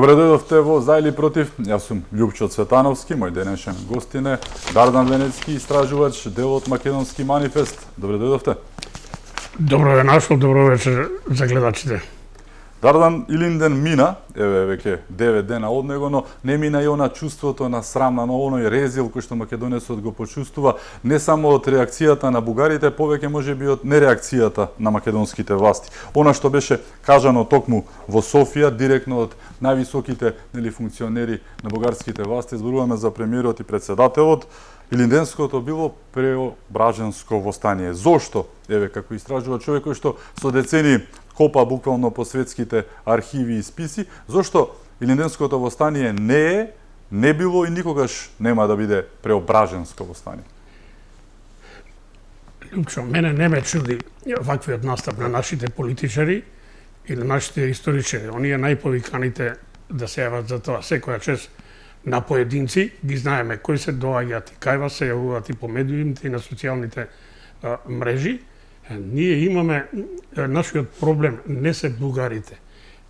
Добре дојдовте во За или против. Јас сум Љупчо Цветановски, мој денешен гостин е Дардан Венецки, истражувач, дел од Македонски манифест. Добре дојдовте. Добро ве нашол, добро вечер за гледачите. Дардан Илинден мина, еве веќе 9 дена од него, но не мина и она чувството на срам, на оној резил кој што македонецот го почувствува, не само од реакцијата на бугарите, повеќе можеби од нереакцијата на македонските власти. Она што беше кажано токму во Софија, директно од највисоките функционери на бугарските власти, зборуваме за премиерот и председателот, Илинденското било преображенско востание. Зошто? Еве, како истражува човек кој што со децени копа буквално по светските архиви и списи, зошто Илинденското востание не било и никогаш нема да биде преображенско востание? Љупчо, мене не ме чуди ваквиот настап на нашите политичари и на нашите историчари. Оние најповиканите да се јават за тоа секоја чест на поединци, ги знаеме кои се доаѓаат и кај вас се јавуваат и по медиумите и на социјалните мрежи. Ние имаме, нашиот проблем не се бугарите.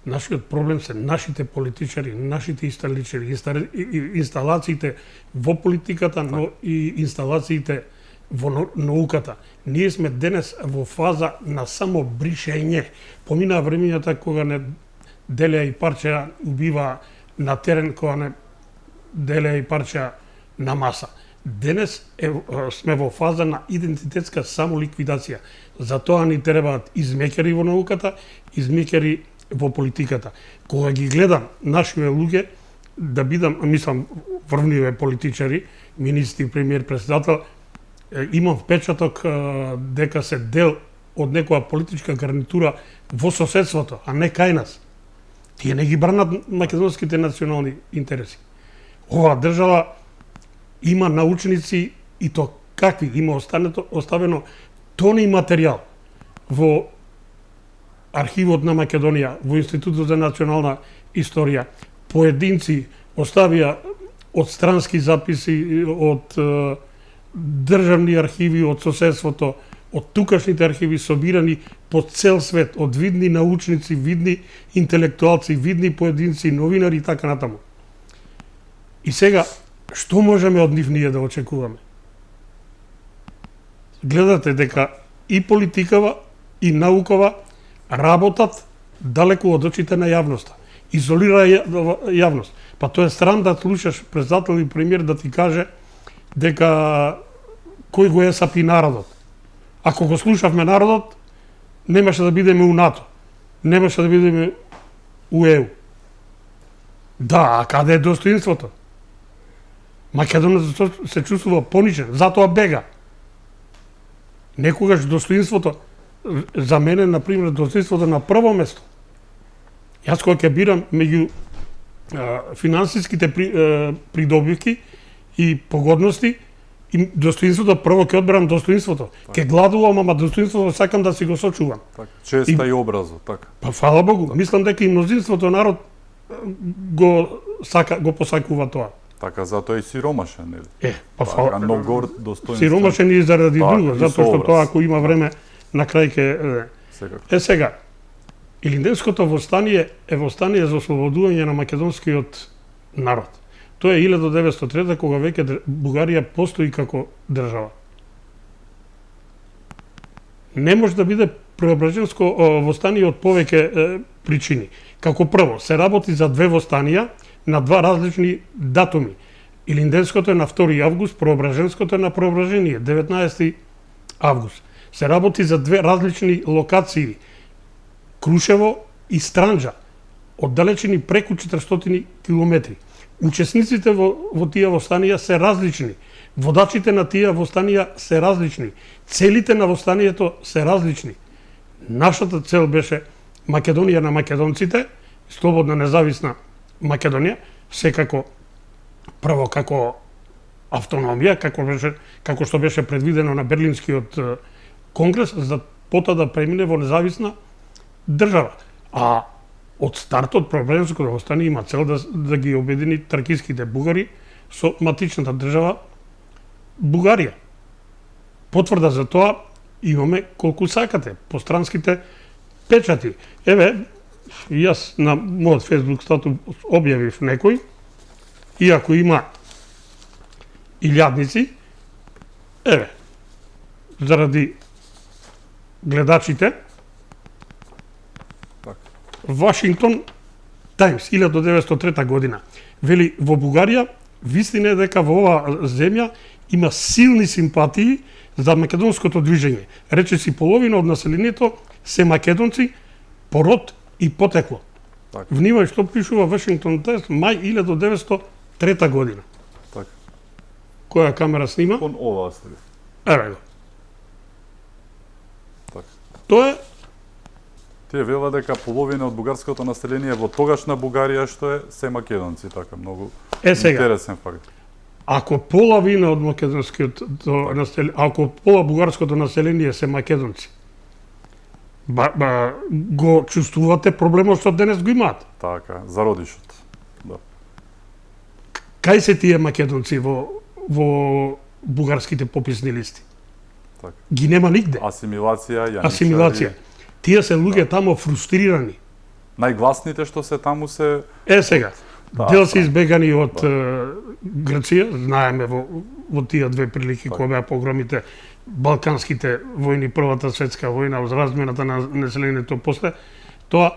Нашиот проблем се нашите политичари, нашите историчари, инсталациите во политиката, но и инсталациите во науката. Ние сме денес во фаза на само бришење. Помина времењата кога не делеа и парча убива на терен, кога не делеа и парча на маса. Денес сме во фаза на идентитетска самоликвидација. Затоа ни требаат измекери во науката, измекери во политиката. Кога ги гледам нашиве луѓе, да бидам, мислам, врвниве политичари, министри, премиер, председател, имам впечаток дека се дел од некоја политичка гарнитура во соседството, а не кај нас. Тие не ги бранат македонските национални интереси. Оваа држава има научници и то какви, има оставено тони материјал во архивот на Македонија, во Институтот за национална историја. Поединци оставија од странски записи, од државни архиви, од соседството, од тукашните архиви собирани по цел свет, од видни научници, видни интелектуалци, видни поединци, новинари и така натаму. И сега, што можеме од нив ние да очекуваме? Гледате дека и политикава, и наукова работат далеку од очите на јавноста. Изолира јавност. Па тоа е срам да слушаш председател и премиер да ти каже дека кој го е сапи народот. Ако го слушавме народот, немаше да бидеме у НАТО, немаше да бидеме у ЕУ. Да, а каде е достоинството? Македонецот се чувствува понижен, затоа бега. Некогаш достоинството, за мене, например, достоинството на прво место. Јас кога ќе бирам меѓу финансиските придобивки и погодности, и достоинството, прво ќе одберам достоинството. Ќе гладувам, ама достоинството сакам да си го сочувам. Честа и образот, така. Па фала Богу, мислам дека и мнозинството народ го посакува тоа. Така, затоа и сиромашен, нели? Па фала. Но горд достоинство. Сиромашен и заради друго, затоа што тоа ако има време на крај ќе сега. Илинденското востание е востание за ослободување на македонскиот народ. Тоа е 1903 кога веќе Бугарија постои како држава. Не може да биде преображенско востание од повеќе причини. Како прво, се работи за две востанија на два различни датуми. Илинденското е на 2 август, преображенското е на преображение, 19 август. Се работи за две различни локации, Крушево и Странджа, оддалечени преку 400 километри. Учесниците во тие востанија се различни. Водачите на тие востанија се различни. Целите на востанието се различни. Нашата цел беше Македонија на македонците, слободна независна Македонија, секако прво како автономија, како што беше предвидено на Берлинскиот конгрес, за потоа да премине во независна држава. А од стартот преображенското востание има цел да ги обедини тракиските бугари со матичната држава Бугарија. Потврда за тоа имаме колку сакате, постранските печати. Еве, И јас на мојот Facebook статус објавив некој, иако има илјадници, еве, заради гледачите, Така. Вашингтон Таймс, 1903 година, вели во Бугарија, вистина е дека во оваа земја има силни симпатии за македонското движење. Речиси половина од населението се македонци по род и потекло. Така. Внимај што пишува Вашингтон Таймс мај 1903 година. Така. Која камера снима? Кон ова слика. Еве го. Така. Тоа е Тие велат дека половина од бугарското население во тогашна Бугарија што е се македонци, така многу сега. интересен факт. Ако половина од македонското население, ако пола бугарското население се македонци, го чувствувате проблемот што денес го имаат. Така, зародишот. Да. Кај се тие македонци во бугарските пописни листи? Така. Ги нема нигде. Асимилација, јаничари. Асимилација. Тие се луѓе тамо фрустрирани. Најгласните што се таму се Сега, Да, дел се избегани од Грција, знаеме во тие две прилики Так. кога беа погромите балканските војни, Првата светска војна, размената на населението после, тоа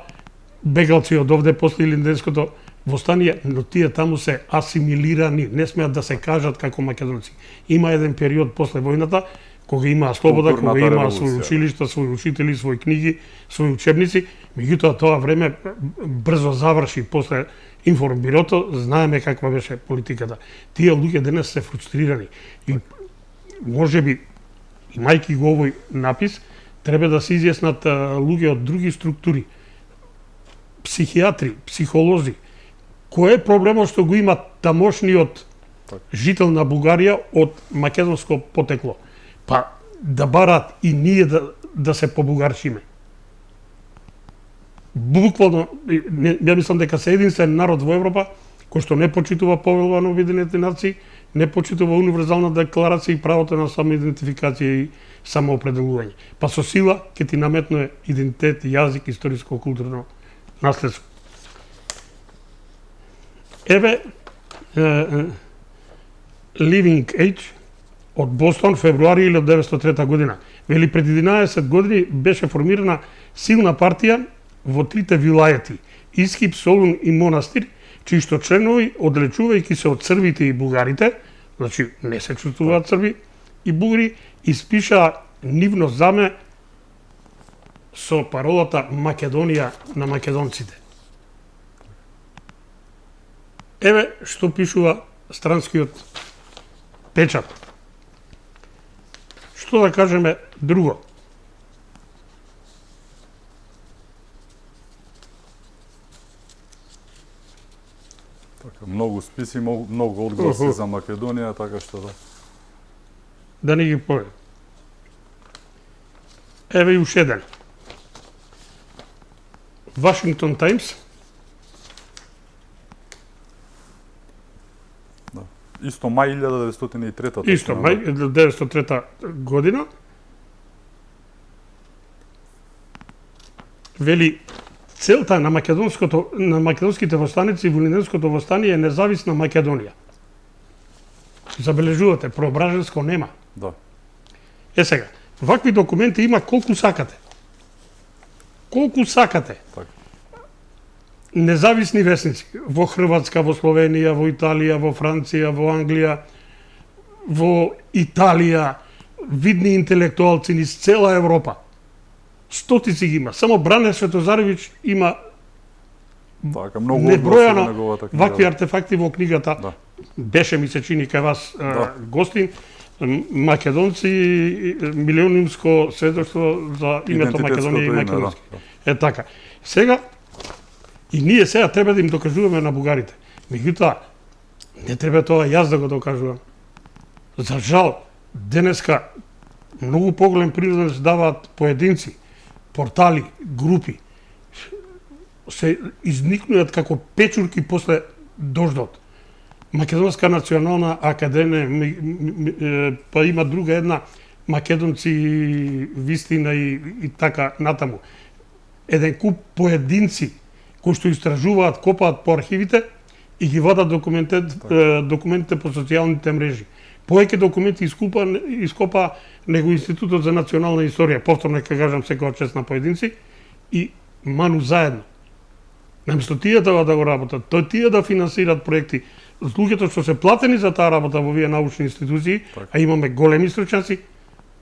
бегалци од овде после Илинденското востание, но тие таму се асимилирани, не смеат да се кажат како македонци. Има еден период после војната кога имаа слобода, Културната кога имаа револуција. своји училишта, своји учители, своји книги, своји учебници, меѓутоа тоа време брзо заврши после информбирото, знаеме каква беше политиката. Тие луѓе денес се фрустрирани и можеби имајќи го овој напис, треба да се изјаснат луѓе од други структури, психијатри, психолози, кој е проблемот што го има тамошниот жител на Бугарија од македонско потекло? Па да барат и ние да се побугарчиме. Буквално, ја мислам дека се единствен народ во Европа кој што не почитува Повелба на Обединетите нации, не почитува универзална декларација и правото на самоидентификација и самоопределување. Па со сила ќе ти наметнува идентитет, јазик, историско културно наследство. Еве Living Age од Бостон, февруари 1903 година. Вели пред 11 години беше формирана силна партија во трите вилајети Искип, Солун и Монастир, чии што членови, одлечувајќи се од србите и бугарите, значи не се чувствуваат срби и бугари, испишаа нивно заме со паролата Македонија на македонците. Еве што пишува странскиот печат. Што да кажеме друго? Така, многу списи, многу одгласи за Македонија, така што да. Да не ги поведам. Еве и уште еден. Вашингтон Таймс, Исто мај 1903. исто мај 1903 година, вели целта на македонските востаници во Илинденското востание е независна Македонија. Забележувате, преображенско нема. Да. Сега, вакви документи има колку сакате. Колку сакате. Така. Независни весници во Хрватска, во Словенија, во Италија, во Франција, во Англија, во Италија, видни интелектуалци низ цела Европа. Стотици ги има. Само Бране Светозаревиќ има Така, многу одгласи во небројано неговата книга. вакви артефакти во книгата. Да. Беше ми се чини кај вас Да. гостин, македонци, милионимско сведоштво за името Идентитетското Македонија и име, македонски. да. Е така. Сега, и ние сега треба да им докажуваме на бугарите. Меѓутоа, не треба тоа јас да го докажувам. За жал, денеска многу поголем принос даваат поединци, портали, групи, се изникнуваат како печурки после дождот. Македонска национална академија, па има друга една, македонци, вистина и така натаму. Еден куп поединци кои што истражуваат, копаат по архивите и ги вадат документите по социјалните мрежи. Повеќе документи ископа него Институтот за национална историја, повторно ќе кажам секоја чест на поединци, и Ману заедно. Наместо тие да го работат, тие да финансират проекти, луѓето што се платени за таа работа во овие научни институции, а имаме големи стручњаци,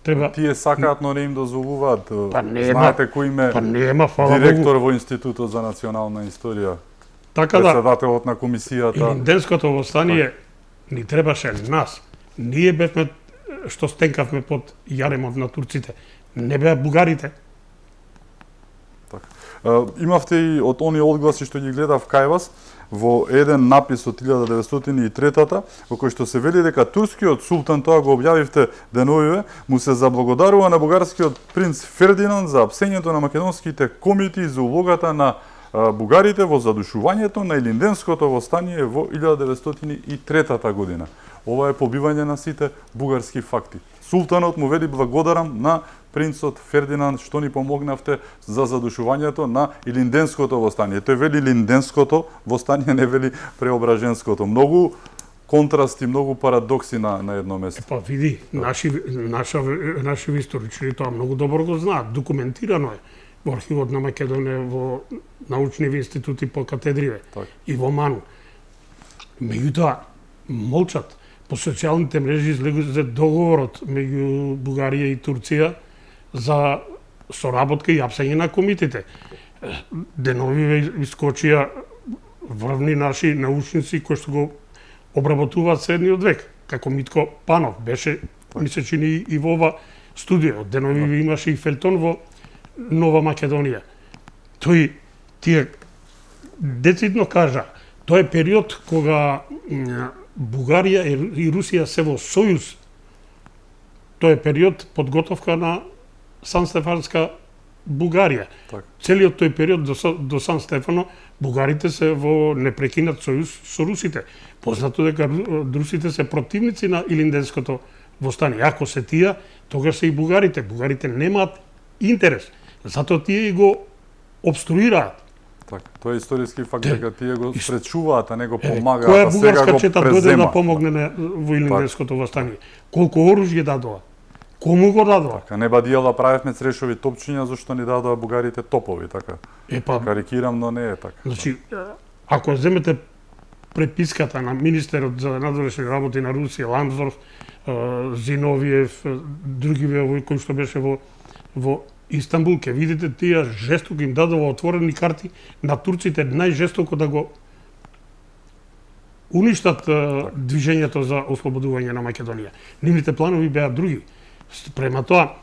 треба... Тие сакаат, но не им дозволуваат. Знаете кој им е директор во Институтот за национална историја? Така да, председателот на комисијата. Илинденското восстание ни требаше нас. Ние бевме што стенкавме под јаремот на турците. Не беа бугарите. Имавте и од оние одгласи што ги гледав кај вас во еден напис од 1903-та, во кој што се вели дека турскиот султан, тоа го објавивте деновиве, му се заблагодарува на бугарскиот принц Фердинанд за апсењето на македонските комити за улогата на бугарите во задушувањето на Илинденското восстание во 1903 година. Ова е побивање на сите бугарски факти. Султанот му вели благодарам на принцот Фердинанд што ни помогнавте за задушувањето на Илинденското восстание. Тој вели Илинденското восстание, не вели Преображенското. Многу контрасти, многу парадокси на едно место. Па види, наши историчари тоа многу добро го знаат, документирано е во архивот на Македонија, во научни институти по катедриве и во Ману. Меѓутоа, молчат. По социјалните мрежи излезе договорот меѓу Бугарија и Турција за соработка и апсење на комитите. Деновиве искочија врвни наши научници кои што го обработуваат средниот век, како Митко Панов беше, ми се чини и во ова студио. Деновиве имаше и фелтон во Нова Македонија. Тие децидно кажа, тоа е период кога Бугарија и Русија се во сојуз. Тоа е период подготовка на Сан-Стефанска Бугарија. Целиот тој период до Сан Стефано, бугарите се во непрекинат сојуз со русите. Познато дека русите се противници на Илинденското восстание. Ако се тие, тогаш се и бугарите. Бугарите немаат интерес. Затоа тие и го обструираат. Тоа е историски факт дека тие го спречуваат, а не го помагаат, која а сега бугарска го чета дојде презема. да помогне во Илинденското восстание? Колку оружје дадоа? Кому го дадоа? Така, не бадија да правевме црешови топчиња, зашто ни дадоа бугарите топови, така. Карикирам, но не е така. Значи, ако земете преписката на министерот за надворешни работи на Русија, Ламсдорф, Зиновиев, другиве кои што беше во Истанбул, ќе видите тие жестоко им дадува отворени карти на турците најжестоко да го уништат движењето за ослободување на Македонија. Нивните планови беа други. Према тоа,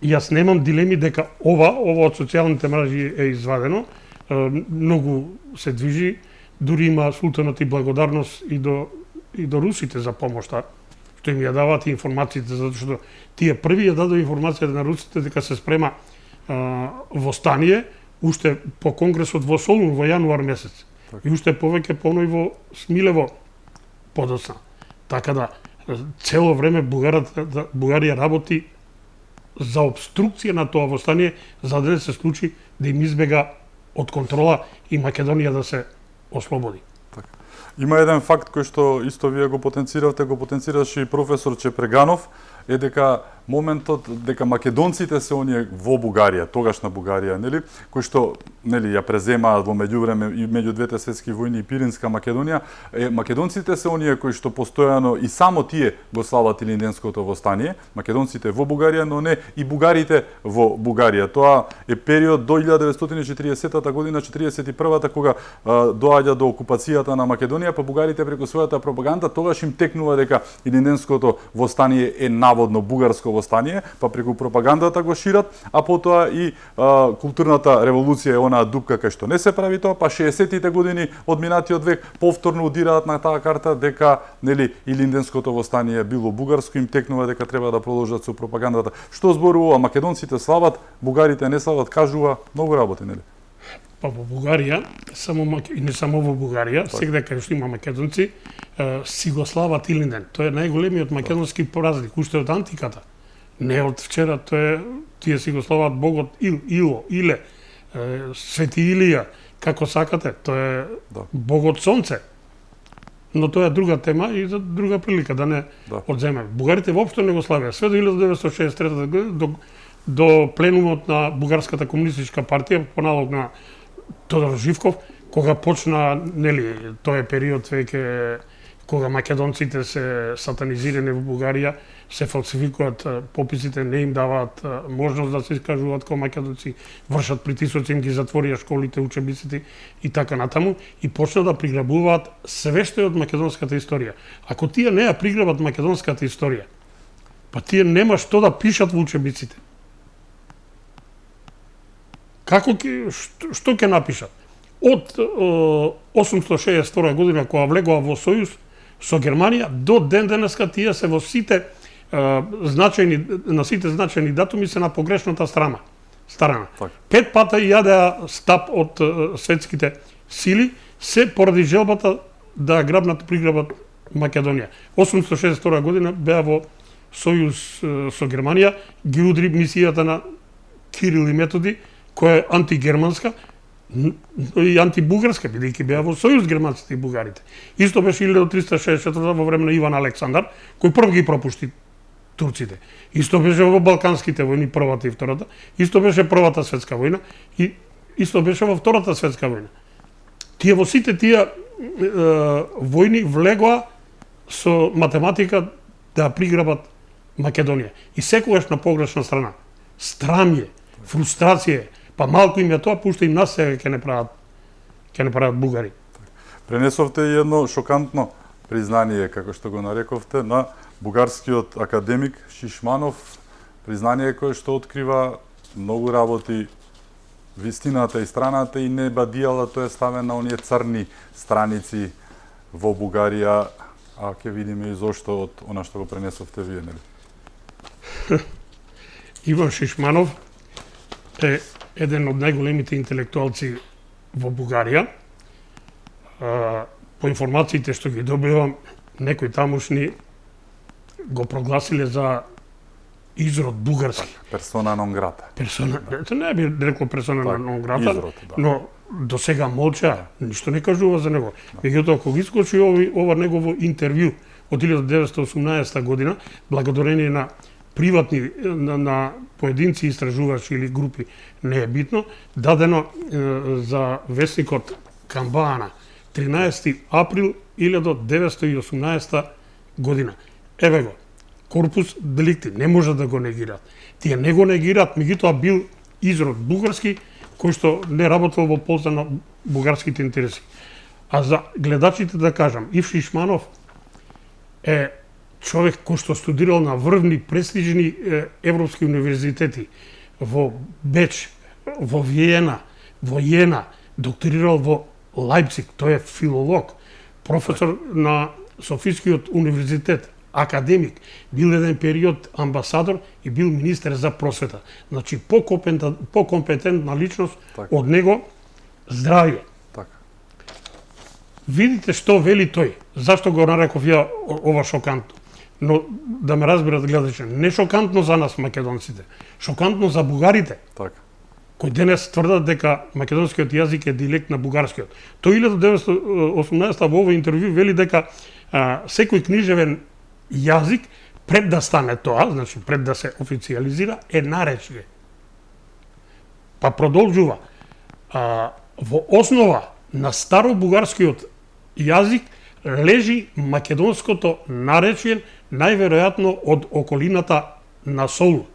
јас немам дилеми дека ова од социјалните мрежи е извадено, многу се движи, дури има султанот и благодарност и до русите за помошта што им ја даваат информациите, затоа што тие први ја дадоа информацијата на русите дека се спрема восстание уште по конгресот во Солун во јануар месец. И уште повеќе поној во Смилево подоцна. Така да цело време Бугарија работи за обструкција на тоа восстание, за да се случи да им избега од контрола и Македонија да се ослободи. Има еден факт кој што исто вие го потенцираше и професор Чепреганов, е дека моментот дека македонците се оние во Бугарија, тогашна Бугарија, нели, кои што нели ја преземаат во меѓувреме и меѓу двете светски војни и Пиринска Македонија, македонците се оние кои што постојано и само тие го слават Илинденското восстание, македонците во Бугарија, но не и бугарите во Бугарија. Тоа е период до 1940 година, 41-та, кога доаѓа до окупацијата на Македонија, па бугарите преку својата пропаганда тогаш им текнува дека Илинденското восстание е наводно бугарско восстание, па преку пропагандата го шират, а потоа и културната револуција е онаа дупка кај што не се прави тоа, па 60-тите години од минатиот век повторно удираат на таа карта дека нели Илинденското восстание било бугарско, им текнува дека треба да продолжат со пропагандата. Што зборува македонците слават, бугарите не слават, кажува многу работи, нели? Па во Бугарија, не само во Бугарија, сегде кај што има македонци, си го слават Илинден. Тоа е најголемиот македонски празник, уште од антиката. Не од вчера, тие си го слават богот Ило, Иле, Свети Илија, како сакате, тоа е Да. Богот сонце. Но тоа е друга тема и за друга прилика, да не Да. одземеме. Бугарите воопшто не го славеа. Све до 1963 година, до пленумот на Бугарската комунистичка партија, по налог на Тодор Живков, кога почна, нели, тој е период веќе кога македонците се сатанизирани во Бугарија, се фалсификуваат пописите, не им даваат можност да се искажуваат како македонци, вршат притисоци, им ги затворија школите, учебниците и така натаму, и почна да приграбуваат све што е од македонската историја. Ако тие не ја приграбат македонската историја, па тие нема што да пишат во учебниците. Како што ќе напишат? Од 862 година кога влегоа во сојуз со Германија до ден денеска тие се во сите на сите значајни датуми се на погрешната страна. Так. 5 пата јадеа стап од светските сили, се поради желбата да грабнат приграбат Македонија. 862 година беа во сојуз со Германија, ги удри мисијата на Кирил и Методи, која е антигерманска и антибугарска, бидејќи беа во сојуз германците и бугарите. Исто беше 1364 во време на Иван Александар, кој прв ги пропушти турците. Исто беше во Балканските војни, првата и втората. Исто беше првата светска војна и исто беше во втората светска војна. Тие во сите тие војни влегоа со математика да приграбат Македонија. И секогаш на погрешна страна. Страм е, фрустрација е, па малку им е тоа, пушта им нас сега ќе не прават бугари. Пренесовте и едно шокантно признание, како што го нарековте, на бугарскиот академик Шишманов, признание кое што открива многу работи вистината и страната и не бадијала, тоа е ставен на оние црни страници во Бугарија, а ќе видиме и зошто од она што го пренесовте вие, нели? Иван Шишманов е еден од најголемите интелектуалци во Бугарија. По информациите што ги добивам, некои тамошни го прогласиле за изрод бугарски. Персона нон грата. Не би рекол персона нон грата, изрод, да. но до сега молча, ништо не кажува за него. Меѓутоа, кога искочи ова негово интервју од 1918 година, благодарение на приватни на поединци истражувачи или групи, не е битно, дадено за весникот Камбана 13 април 1918 година. Еве го, корпус деликти, не може да го негираат. Тие не го негираат, меѓутоа бил изрод бугарски, кој што не работел во полза на бугарските интереси. А за гледачите да кажам, Ив Шишманов е човек кој што студирал на врвни престижни европски универзитети во Беч, во Виена, во Јена, докторирал во Лајпциг, тој е филолог, професор на Софискиот универзитет, академик, бил еден период амбасадор и бил министер за просвета. Значи, покомпетентна личност од него здравје. Така. Видите што вели тој. Зашто го нареков ја ова шокантно? Но да ме разберат гледачи, не шокантно за нас македонците, шокантно за бугарите. Така. Кои денес тврдат дека македонскиот јазик е диалект на бугарскиот. Тој 1918 во овој интервју вели дека секој книжевен јазик пред да стане тоа, значи пред да се официализира, е наречје. Па продолжува. Во основа на старобугарскиот јазик лежи македонското наречје, најверојатно од околината на Солун.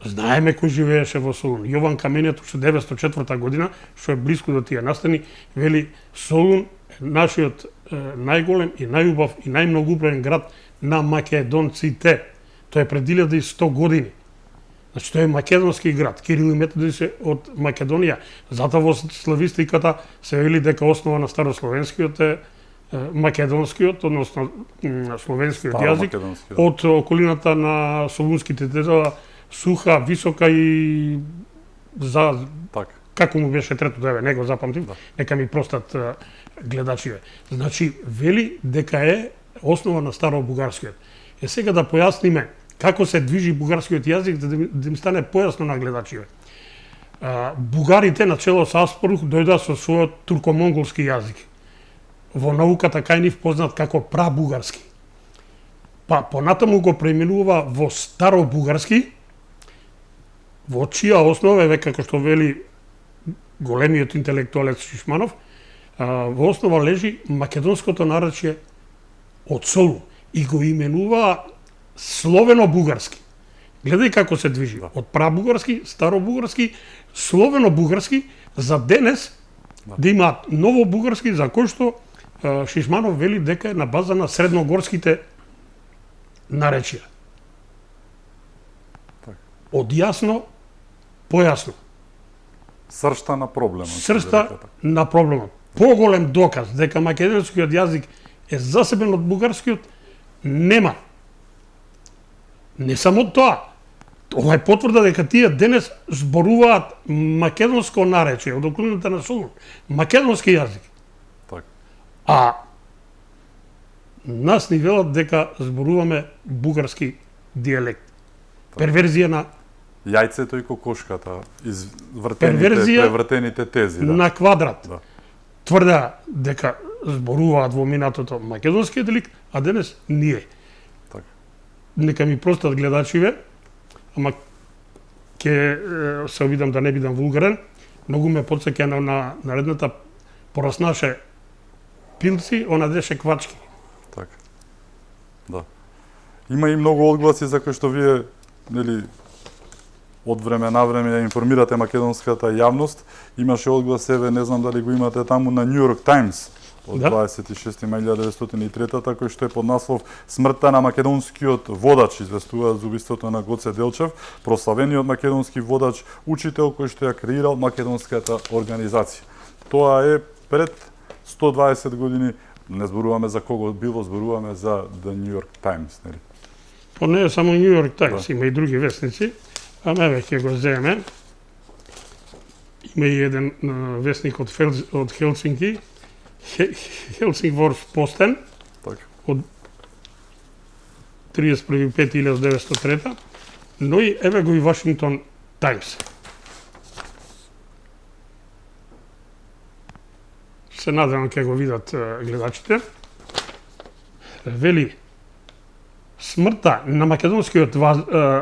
Знаеме кој живееше во Солун. Јован Каменет уште 1904 година, што е блиску до тие настани, вели Солун е нашиот најголем и најубав и најмногубрен град на македонците. Тоа е пред 1100 години. Значи, тоа е македонски град. Кирил и Методи се од Македонија. Затоа во славистиката се вели дека основа на старословенскиот е македонскиот, односно словенскиот јазик, од околината на солунските дезела, суха, висока и за Так. како му беше третото, еве, не го запамтим, нека ми простат гледачиве. Значи, вели дека е основа на старобугарскиот. Сега да појасниме како се движи бугарскиот јазик, да им стане појасно на гледачиве. бугарите на чело со Аспарух дојдоа со својот турко-монголски јазик. Во науката кај нив познат како прабугарски. Па понатаму го преименува во старобугарски, во чија основа е, како што вели големиот интелектуалец Шишманов, во основа лежи македонското наречје од Солун и го именува словено-бугарски. Гледај како се движи. Од прабугарски, старобугарски, словено-бугарски, за денес да имаат ново-бугарски, за кој што Шишманов вели дека е на база на средногорските наречија. Од јасно, појасно. Сршта на проблемот. Сршта на проблемот. Поголем доказ дека македонскиот јазик е засебен од бугарскиот нема. Не само тоа, ова е потврда дека тие денес зборуваат македонско наречје од околината на Солун, македонски јазик. Так. А нас ни велат дека зборуваме бугарски дијалект. Перверзија на Јајцето и кокошката, Перверзија превртените тези, да. на квадрат. Да. Тврда дека зборуваат во минатото македонски дијалект, а денес ние. Так. Нека ми простат гледачиве, ама ќе се обидам да не бидам вулгарен, многу ме потсеќа на наредната пораснаше пилци, она деше квачки. Так. Да. Има и многу одгласи за кои што вие, нели, од време на време ја информирате македонската јавност. Имаше одглас, еве, не знам дали го имате таму, на New York Times од 26. мај 1903, кој што е под наслов "Смртта на македонскиот водач", известува за убиството на Гоце Делчев, прославениот македонски водач, учител кој што ја креирал македонската организација. Тоа е пред 120 години. Не зборуваме за кого било, зборуваме за The New York Times, нели? По не е само New York Times, има и други вестници. Ама еве ќе го земеме. Има и еден вестник од Хелсинки, Helsingfors Posten, Так. од 31.5.1903, но и еве го и Washington Times. Се надевам ќе го видат гледачите. Вели смртта на македонскиот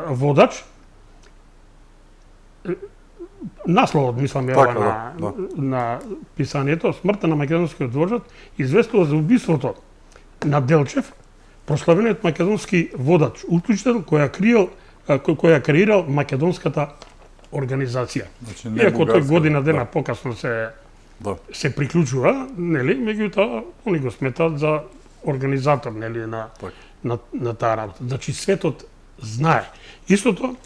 водач, насловот, мислам, е Така, на писанието, смртта на македонскиот водач известува за убиството на Делчев, прославениот македонски водач, учител која креирал македонската организација. Значи, Иако тој година дена покасно Да. се приклучува, нели, меѓутоа они го сметаат за организатор, нели, на таа работа. Значи светот знае. Истото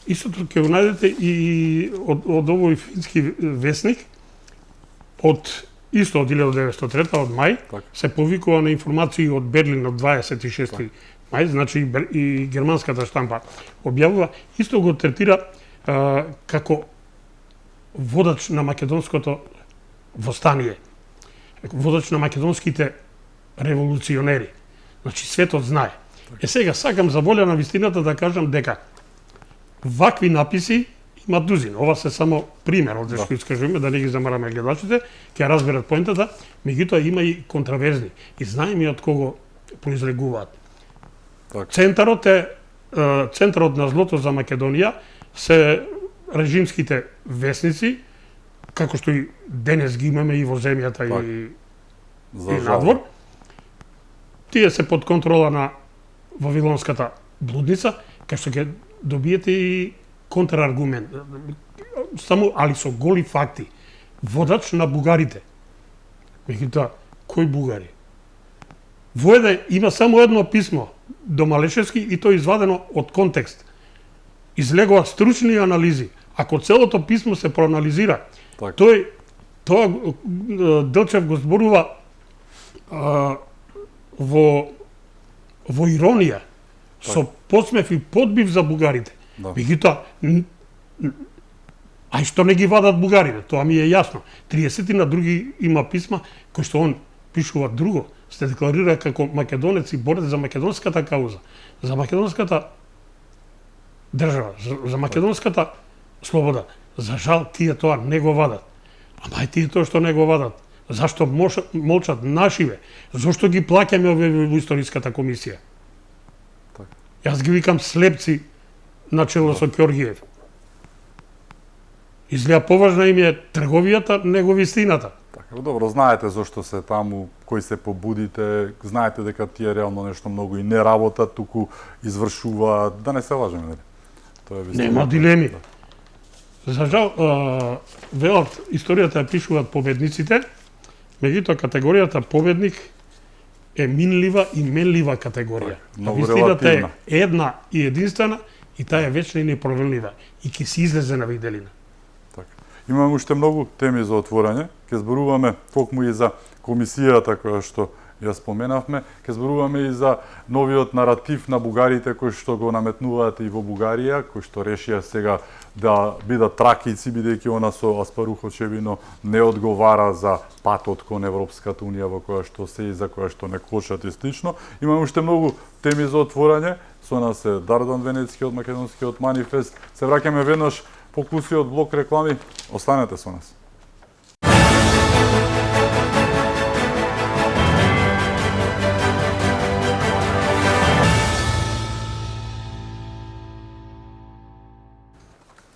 ќе го најдете и од овој фински вестник од 1903 од мај, се повикува на информации од Берлин од 26 мај, значи и германската штампа објавува, исто го третира како водач на македонското востание, водач на македонските револуционери. Значи светот знае. Е сега сакам за волја на вистината да кажам дека вакви написи има дузина. Ова се само пример од што искажуваме, да не ги замараме гледачите, ќе разберат поентата, меѓутоа има и контраверзни. И знаеме од кого произлегуваат. Центарот на злото за Македонија се режимските вестници, како што и денес ги имаме и во земјата и надвор. Тие се под контрола на Вавилонската блудница, кај што ќе добиете и контраргумент. Само, али со голи факти. Водач на бугарите. Меѓутоа, кои бугари? Воеде има само едно писмо до Малешевски и тоа извадено од контекст. Излегува стручни анализи. Ако целото писмо се проанализира, тоа Делчев го зборува во иронија, со подсмев и подбив за бугарите. Меѓутоа, ај што не ги вадат бугарите, тоа ми е јасно. 30 на други има писма кои што он пишува друго, се декларира како македонец и борец за македонската кауза, за македонската држава, за македонската слобода. За жал, тие тоа не го вадат. Ама е тие тоа што не го вадат. Зашто молчат нашиве? Зошто ги плаќаме овие во историската комисија? Така. Јас ги викам слепци на чело со Ќоргиев. Изгледа поважна им е трговијата него вистината. Така, добро, знаете зошто се таму, кои се побудите, знаете дека тие реално нешто многу и не работат, туку извршуваат, да не се лажеме, нели? Тоа е вистина. Нема дилеми. За жал, велат, историјата ја пишуваат победниците, меѓутоа категоријата победник е минлива и менлива категорија. Многу Вистината е релативна. една и единствена и таа е вечна и непроменлива и ќе се излезе на виделина. Така. Имаме уште многу теми за отворање. Ќе зборуваме токму и за комисијата која што ја споменавме, ќе зборуваме и за новиот наратив на бугарите кои што го наметнуваат и во Бугарија, кои што решија сега да бидат тракици, бидејќи она со Аспарух очевидно не одговара за патот кон Европската унија во која што се и за која што не кочат и слично. Имаме уште многу теми за отворање. Со нас е Дардан Венецки од Македонскиот манифест. Се враќаме веднаш по кусиот блок реклами. Останете со нас.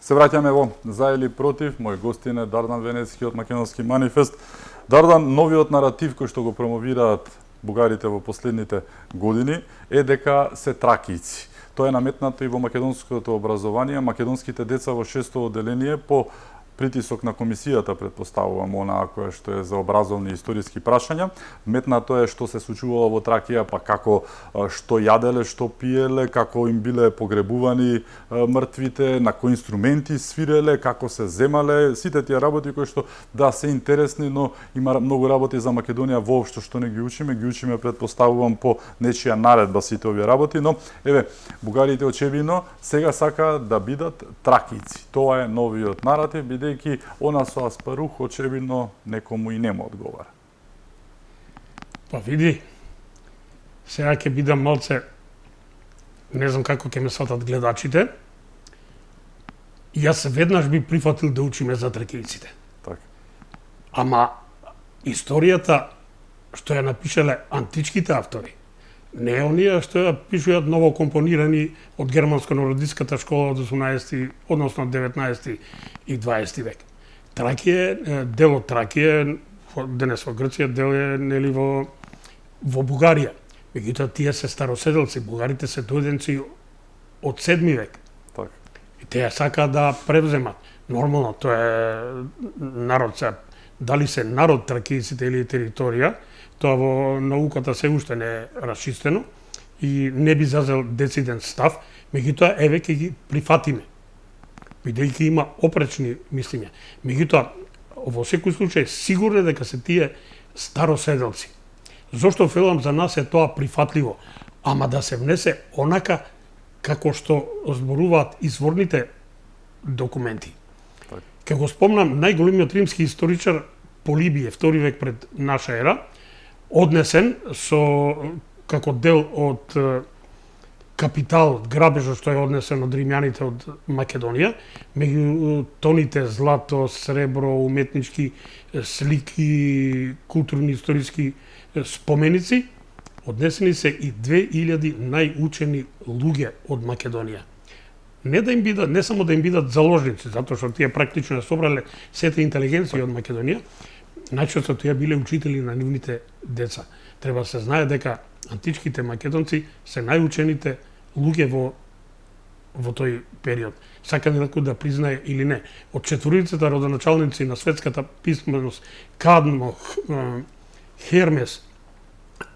Се враќаме во За или против. Мој гостин е Дардан Венецки од Македонски манифест. Дардан, новиот наратив кој што го промовираат бугарите во последните години е дека се тракици. Тоа е наметнато и во македонското образование. Македонските деца во 6-то одделение по притисок на комисијата, предпоставувам, онаа која што е за образовни и историски прашања. Метнато е што се случувало во Тракија, па како што јаделе, што пиеле, како им биле погребувани мртвите, на кои инструменти свиреле, како се земале, сите тие работи кои што да се интересни, но има многу работи за Македонија воопшто што не ги учиме предпоставувам по нечија наредба сите овие работи, но еве бугарите очевидно сега сакаат да бидат тракици. Тоа е новиот наратив, бидејќи она со Аспарух очевидно некому и нема одговара. Па види, сега ќе бидам малце, не знам како ќе ме сватат гледачите, јас веднаш би прифатил да учиме за тракијците. Така. Ама историјата што ја напишале античките автори, не оние што ја пишуваат ново компонирани од германско-нордиската школа од 18, односно 19 и 20 век. Тракија, дел од Тракија, денес во Грција, дел е нели во Бугарија. Меѓутоа тие се староседелци, бугарите се дојденци од 7 век. Така. И те сакаат да превземат. Нормално, тоа е народ се, дали се народ тракијците или територија, тоа во науката се уште не е расчистено и не би зазел дециден став, меѓутоа еве ќе ги прифатиме. Бидејќи има опречни мислења. Меѓутоа, во секој случај сигурно дека се тие староседелци. Зошто велам за нас е тоа прифатливо, ама да се внесе онака како што зборуваат изворните документи. Ке го спомнам најголемиот римски историчар Полибије, втори век пред наша ера, однесен со како дел од капитал, грабежот што е однесен од римјаните од Македонија, меѓу тоните злато, сребро, уметнички слики, културни историски споменици, однесени се и 2000 најучени луѓе од Македонија. Не само да им бидат заложници, затоа што тие практично ја собрале сета интелигенција од Македонија, најчесто тие биле учители на нивните деца. Треба да се знае дека античките македонци се најучените луѓе во тој период. Сака некој да признае или не. Од четворицата родоначалници на светската писменост Кадмо, Хермес,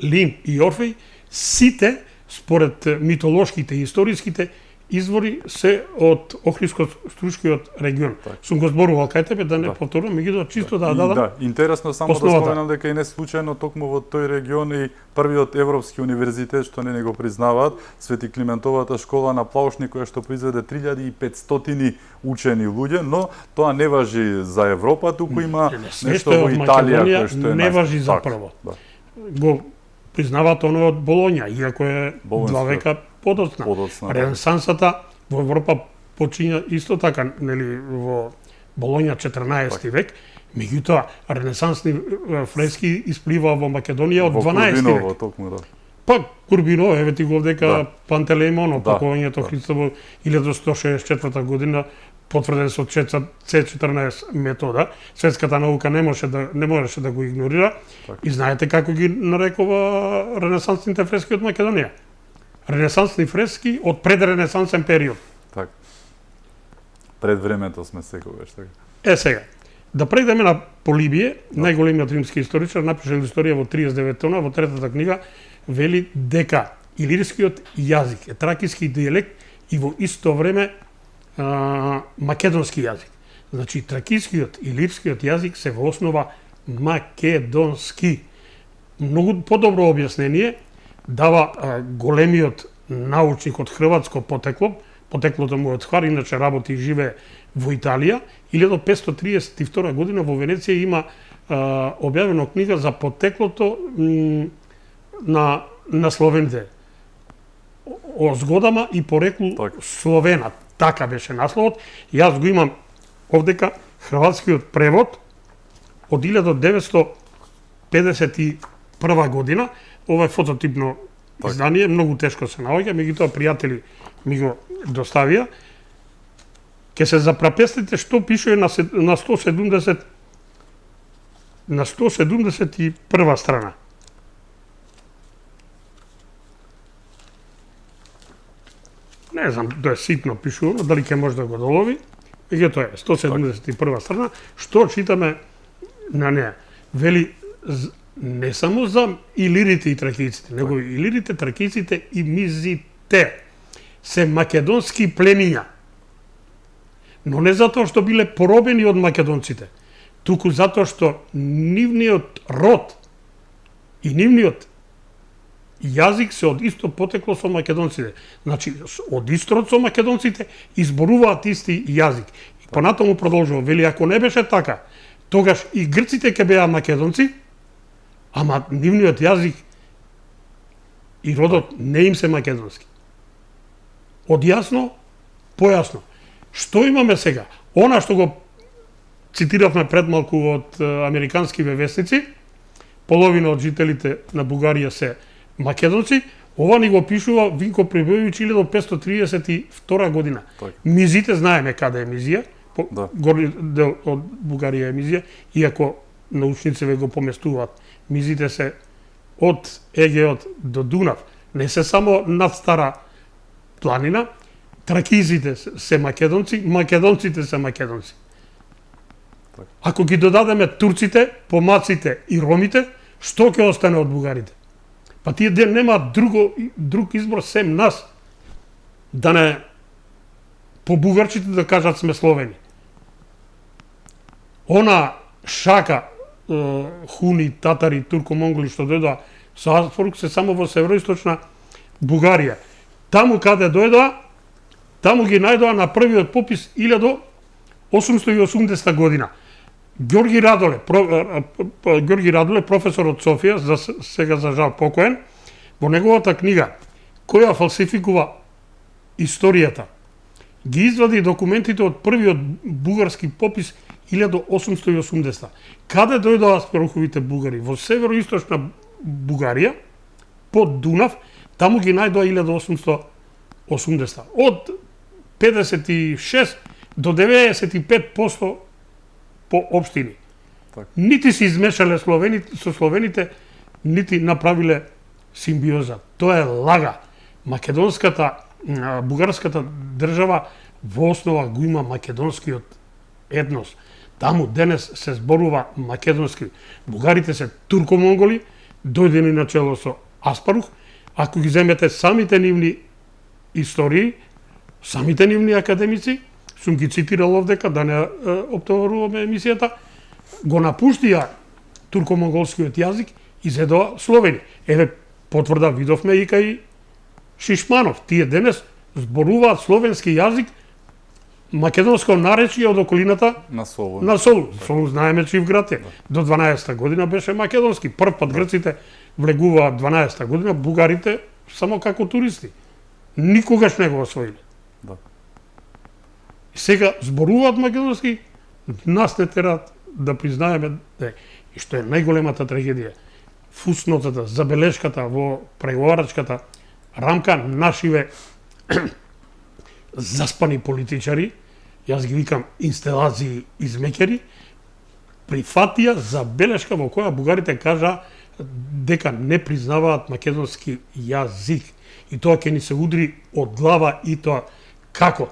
Лим и Орфеј, сите според митолошките и историските извори се од Охридско-Струшкиот регион. Так. Сум го зборувал кај тебе, да не повторувам, меѓутоа чисто да дадам. Да, интересно само основата. да споменам дека и не случајно токму во тој регион и првиот европски универзитет што не го признаваат, Свети Климентовата школа на Плаушни, која што произведе 3500 учени луѓе, но тоа не важи за Европа, туку има нешто во Италија кој што е не важи за прво. Да. Го признаваат оно од Болоња, иако е Болонска. 2 века подоцна. Подоцна, да. Ренесансата во Европа почиња исто така, нели, во Болоња 14 век, меѓутоа ренесансни фрески испливаа во Македонија од 12 век. Токму, да. Па Курбино, еве ти го вдека Да. Пантелеймон, Да, опакувањето да. Христово 1164 година, потврден со C14 метода. Светската наука не можеше да го игнорира. Така. И знаете како ги нарекува ренесансните фрески од Македонија? Ренесансни фрески од предренесансен период. Така. Пред времето сме секогаш, така. Сега, да прејдеме на Полибие, најголемиот римски историчар, напишал историја во 39 тона, во третата книга, вели дека илирскиот јазик е тракиски дијалект и во исто време македонски јазик. Значи, тракискиот и илирскиот јазик се во основа македонски. Многу подобро објаснение дава големиот научник од хрватско потекло, потеклото му од Хвар, иначе работи и живее во Италија. 1532 година во Венеција има објавено книга за потеклото на словените. О згодама и пореклу Така. Словена. Така беше насловот. Јас го имам овдека хрватскиот превод од 1951 година. Ова е фототипно издание, многу тешко се наоѓа, меѓутоа пријатели ми го доставија. Ке се запрапестите што пише на 171 страна. Не знам, да е ситно пишувано, дали ќе може да го долови. Меѓутоа е 171 страна. Што читаме на неа? Вели не само за илирите и тракиците, него и илирите, тракиците и мизите се македонски племиња. Но не затоа што биле поробени од македонците, туку затоа што нивниот род и нивниот јазик се од исто потекло со македонците. Значи, од ист род со македонците изборуваат исти јазик. И понатаму продолжува, вели, ако не беше така, тогаш и грците ќе беа македонци, ама нивниот јазик и родот не им се македонски. Од јасно, појасно. Што имаме сега? Она што го цитиравме пред малку од американски вестници, половина од жителите на Бугарија се македонци, ова ни го пишува Винко Прибојовиќ 1532 година. Така. Мизите знаеме каде е Мизија, Да. горни дел од Бугарија е Мизија, иако научниците го поместуваат. Мизите се од Егеот до Дунав, не се само над Стара планина. Тракизите се македонци, македонците се македонци. Така. Ако ги додадеме турците, помаците и ромите, што ќе остане од бугарите? Па тие ден нема друг избор сем нас, да не по бугарчите да кажат сме словени. Она шака хуни, татари, турко-монголи што дојдоа со Аспарух се само во североисточна Бугарија. Таму каде дојдоа, таму ги најдоа на првиот попис 1880 година. Ѓорги Радоле, професор од Софија, сега за жал покоен, во неговата книга, која фалсификува историјата, ги извади документите од првиот бугарски попис 1880. Каде дојдоа Аспаруховите бугари? Во североисточна Бугарија, под Дунав, таму ги најдоа 1880. Од 56 до 95% по општини. Так. Нити се измешале со словените, нити направиле симбиоза. Тоа е лага. Бугарската држава во основа го има македонскиот етнос. Таму денес се зборува македонски. Бугарите се турко-монголи, дојдени на чело со Аспарух. Ако ги земете самите нивни истории, самите нивни академици, сум ги цитирал овдека, да не оптоваруваме емисијата, го напуштија турко-монголскиот јазик и зедоа словени. Еве, потврда видовме и кај Шишманов. Тие денес зборуваат словенски јазик, македонско наречје од околината На Солун. на Солун. Солун знаеме чив град е. До 12-та година беше македонски. Прв пат грците влегуваат 12-та година, бугарите само како туристи. Никогаш не го освоиле. Да. Сега зборуваат македонски, нас не терат да признаеме и што е најголемата трагедија, фуснотата, забелешката во преговарачката рамка, нашиве заспани политичари, јас ги викам инсталации измекери, прифатија забелешка во која бугарите кажа дека не признаваат македонски јазик. И тоа ќе ни се удри од глава и тоа како?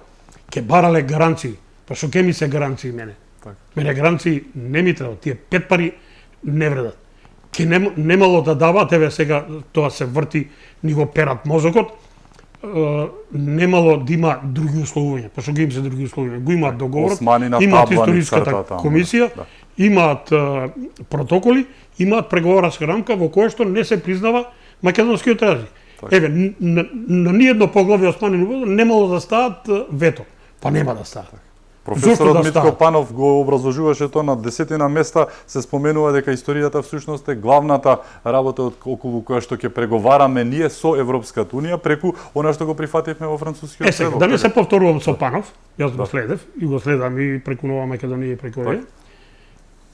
Ќе барале гаранции. Па што ќе ми се гаранции мене? Так. Мене гаранции не ми треба, тие 5 пари не вредат. Ке немало да дават, еве сега тоа се врти, ни го перат мозокот, немало да има други условувања. Па што ги им се други условувања? Го имаат договорот, имаат историската комисија, да. Имаат протоколи, имаат преговарачка рамка во која што не се признава македонскиот јазик. Еве, на ниедно поглавје Османин немало да стават вето. Па нема да стават. Професорот Митко Панов го образложуваше тоа на десетина места, се споменува дека историјата всушност е главната работа околу која што ќе преговараме ние со Европската унија преку она што го прифативме во францускиот сега, да не се повторувам со Панов, јас го следев и го следам и преку Нова Македонија и преку овие.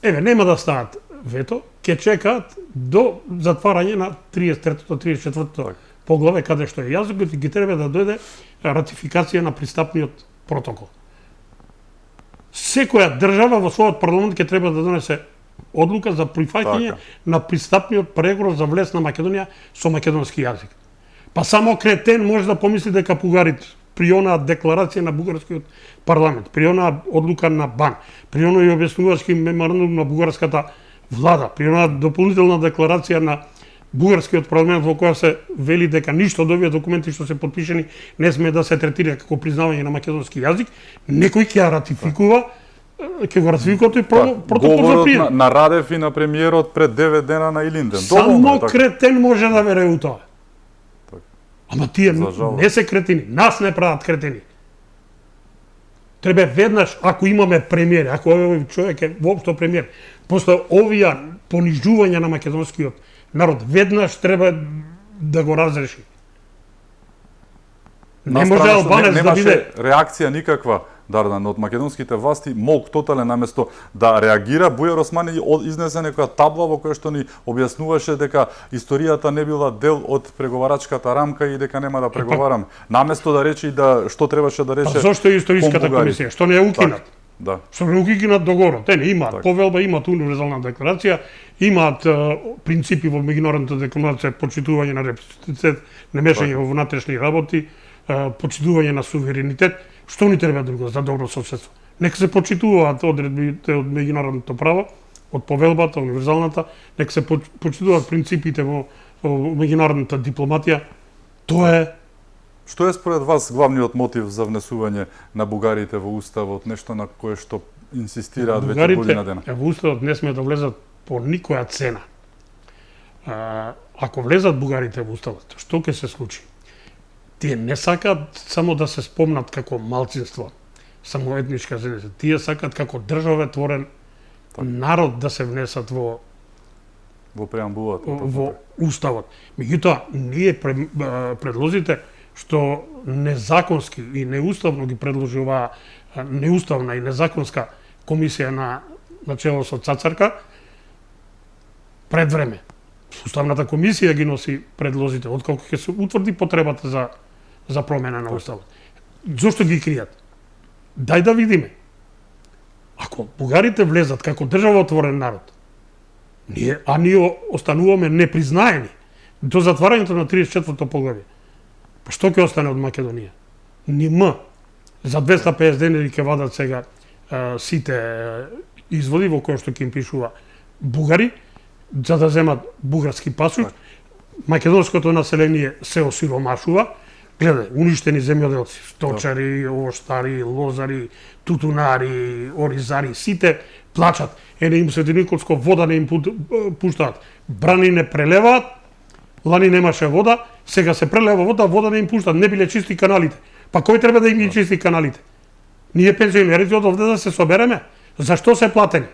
Еве, нема да стават вето, ќе чекаат до затварање на 33-то, 34-то поглаве каде што е јазикот и ги треба да дојде ратификација на пристапниот протокол. Секоја држава во својот парламент ќе треба да донесе одлука за прифаќање на пристапниот преговор за влез на Македонија со македонски јазик. Па само кретен може да помисли дека бугарите при онаа декларација на бугарскиот парламент, при онаа одлука на БАН, при оној објаснувачки меморандум на бугарската влада, при онаа дополнителна декларација на бугарскиот парламент во која се вели дека ништо од овие документи што се потпишени не сме да се третира како признавање на македонски јазик, некој ќе ја ратификува, ќе го ратификува тој протокол за прием. На Радев и на премиерот пред 9 дена на Илинден. Само кретен може да вере у тоа. Ама тие не се кретини, нас не прават кретини. Треба веднаш, ако имаме премиер, ако овој човек е воопшто премиер, после овие понижувања на македонскиот народ, веднаш треба да го разреши. Не може Албанец да биде реакција никаква, Дардан, од македонските власти, молк тотален, наместо да реагира, Бујар Османи изнесе некоја табла во која што ни објаснуваше дека историјата не била дел од преговарачката рамка и дека нема да преговараме. Наместо да рече да што требаше да рече. Па зошто е историската комисија? Што не ја укинат? Да. Што не укинат договорот? Те не имаат повелба, имаат универзална декларација, имаат принципи во меѓународната декларација, почитување на рецептивитет, немешање во внатрешни работи, почитување на суверенитет. Што ни треба друго за добро соседство? Нека се почитуваат одредбите од меѓународното право, од повелбата, универзалната, нека се почитуваат принципите во меѓународната дипломатија. Тоа е. Што е според вас главниот мотив за внесување на бугарите во уставот, нешто на кое што инсистираат веќе година дена? Бугарите во уставот не сме да влезат по никоја цена. Ако влезат бугарите во уставот, што ќе се случи? Тие не сакаат само да се спомнат како малцинство, само етничка заедница. Тие сакаат како државотворен народ да се внесат во преамбулата, во уставот. Меѓутоа, ние предлозите што незаконски и неуставно ги предложи оваа неуставна и незаконска комисија на чело со Цацарка пред време. Уставната комисија ги носи предлозите, отколку ќе се утврди потребата за промена на уставот. Зошто ги кријат? Дај да видиме. Ако бугарите влезат како државотворен народ, ние остануваме непризнаени до затварањето на 34-то поглавје. Па што ќе остане од Македонија? Нима. За 250 денери ќе вадат сега сите изводи во кои што ќе им пишува бугари, за да земат бугарски пасош. Македонското население се осиромашува. Гледај, уништени земјоделци, сточари, овоштари, лозари, тутунари, оризари, сите плачат. Ене им Свети Николско вода не им пуштаат. Брани не прелеваат, лани немаше вода, сега се прелева вода, вода не им пуштаат, не биле чисти каналите. Па кој треба да им ги чисти каналите? Ние пензионерите од овде да се собереме? Зашто се платени?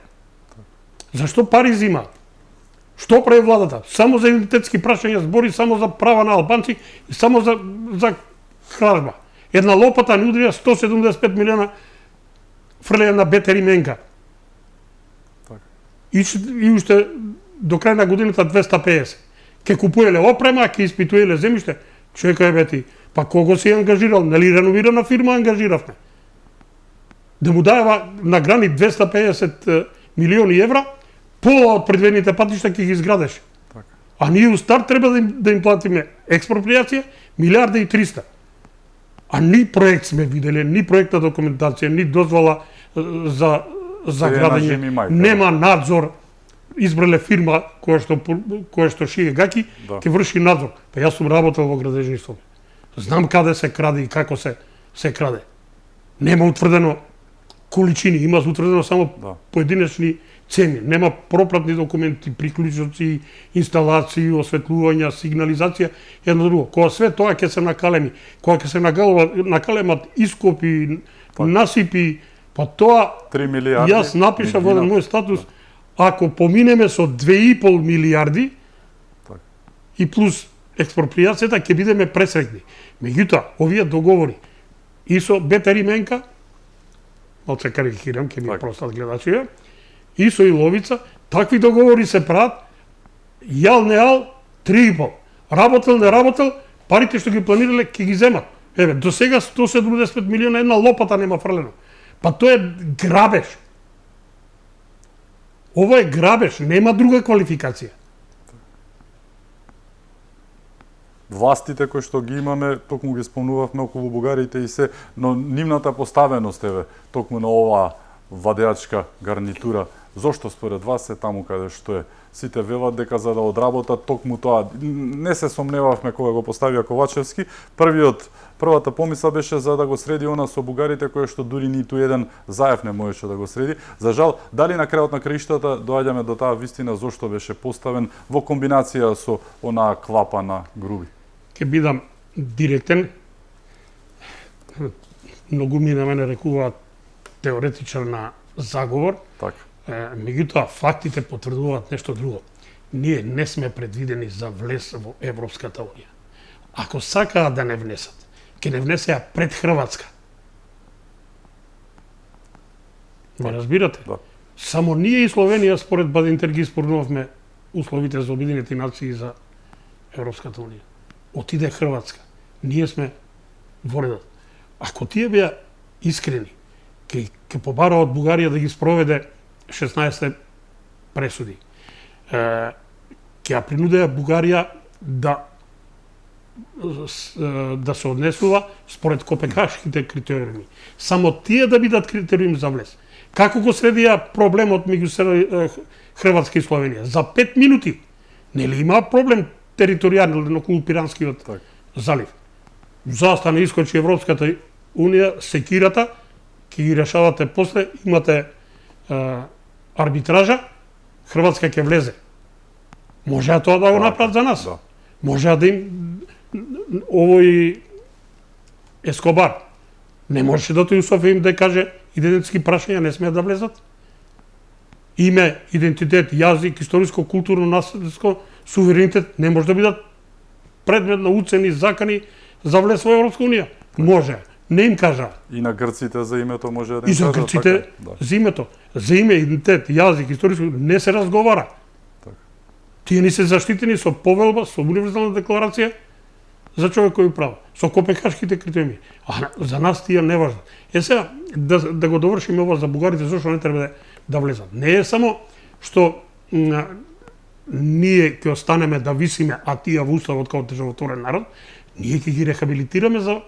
Зашто пари зимаат? Што прави владата? Само за идентитетски прашања збори, само за права на албанци и само за кражба. Една лопата ни удрија 175 милиона фрлеја на Бетер и Менка. и уште до крај на годината 250. Ке купуеле опрема, ке испитуеле земјиште. Чекај бе ти, па кого си ангажирал? Нели реновирана фирма ангажиравме? Да му даева на грани 250 милиони евра, пола од предвидените патишта ќе ги изградеше. А ние у старт треба да им платиме експроприација 1.300.000.000. А ни проект сме виделе, ни проектна документација, ни дозвола за градење, нема надзор. Избрале фирма која што шие гаки, ќе врши надзор. Па јас сум работел во градежништво. Знам каде се краде и како се краде. Нема утврдено количини, има утврдено само поединечни цени. Нема пропратни документи, приклучоци, инсталации, осветлувања, сигнализација, едно друго. Кога све тоа ќе се накалеми, кога ќе се накалемат ископи, насипи, па тоа 3 милиарди. Јас напишав во еден мој статус, ако поминеме со 2,5 милиарди и плюс експроприацијата, ќе бидеме пресрекни. Меѓутоа, овие договори и со Бетер и Менка, малце карикирам, ќе ми простат гледачите, и со Иловица, такви договори се прават, јал не јал, 3,5. Работел, не работел, парите што ги планирале, ќе ги земат. Еве, до сега 175 милиона една лопата нема фрлено. Па тоа е грабеж. Ова е грабеж, нема друга квалификација. Властите кои што ги имаме, токму ги спомнувавме околу бугарите и се, но нивната поставеност еве токму на оваа владеачка гарнитура, зошто според вас е таму каде што е? Сите велат дека за да одработат токму тоа, не се сомневавме кога го поставија Ковачевски, првата помисла беше за да го среди она со бугарите кој што дури ниту еден заев не можеше да го среди. За жал, дали на крајот на краиштата доаѓаме до таа вистина зошто беше поставен во комбинација со онаа клапа на груби? Ке бидам директен, многу ми на мене рекуваат теоретичар на заговор, меѓутоа фактите потврдуваат нешто друго. Ние не сме предвидени за влез во Европската унија. Ако сакаат да не внесат, ќе не внесеа пред Хрватска. Ме разбирате? Само ние и Словенија според Бадинтер ги исполнувавме условите за Обединените нации за Европската унија. Отиде Хрватска. Ние сме во редот. Ако тие беа искрени, ќе побара од Бугарија да ги спроведе 16 пресуди. Ќе ја принудеа Бугарија да се однесува според Копенхашките критериуми. Само тие да бидат критериуми за влез. Како го средија проблемот меѓу Хрватска и Словенија? За 5 минути. Нели има проблем територијален околу Пиранскиот залив? Застане искочи Европската унија, секирата, ќе ги решавате после, имате арбитража, Хрватска ќе влезе. Можеа тоа да го направат за нас. Можеа да им овој Ескобар не можеше да тој Софија им да каже идентитетски прашања не смеат да влезат. Име, идентитет, јазик, историско, културно наследство, суверенитет не може да бидат предмет на уцени, закани за влез во Европска унија. Може. Не им кажа. И на грците за името може да им кажа. И за грците за името. За име, идентитет, јазик, историско не се разговара. Тие ни се заштитени со повелба, со универзална декларација за човекови права, со Копенхашките критериуми. А за нас тие не важат. Сега да го довршиме ова за бугарите, зашто не треба да влезат. Не е само што ние ќе останеме да висиме, а тие во уставот како државотворен народ, ние ќе ги рехабилитираме за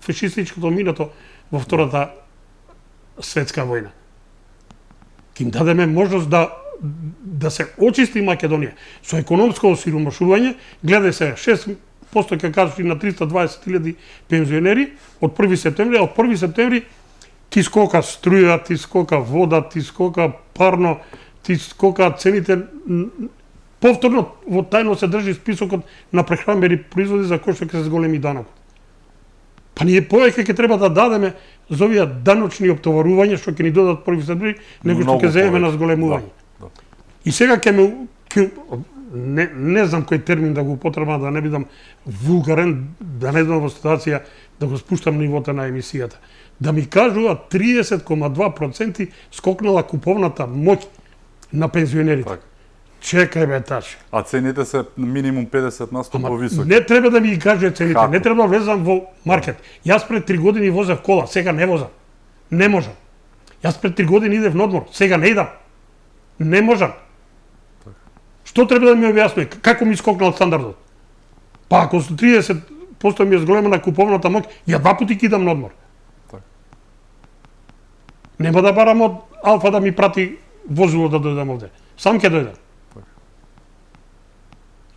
фашистичкото минато во Втората светска војна. Ќе им дадеме можност да се очисти Македонија со економско осиромашување. Гледај се, 6% ќе кажеш на 320.000 пензионери од 1 септември, а од 1 септември ти скока струја, ти скока вода, ти скока парно, ти скока цените. Повторно во тајно се држи списокот на прехранбени производи за кои што ќе се зголеми данокот. Па ние повеќе ќе треба да дадеме за овие даночни оптоварувања што ќе ни додат 1 септември, него што ќе земеме на зголемување. И сега не знам кој термин да го употребам, да не бидам вулгарен, да не бидам во ситуација да го спуштам нивото на емисијата. Да ми кажува 30,2% скокнала куповната моќ на пензионерите. Така. Чекај бе, таче. А цените се минимум 50% повисоки. Не треба да ми ги каже цените, Како? не треба да влезам во маркет. Јас пред 3 години возев кола, сега не возам. Не можам. Јас пред 3 години идев на одмор, сега не идам. Не можам. Што треба да ми објасни? Како ми скокнал стандардот? Па ако со 30% ми е зголемена куповната моќ, ја 2 пати кидам на одмор. Така. Нема да барам од Алфа да ми прати возило да дојдам овде. Сам ќе дојдам.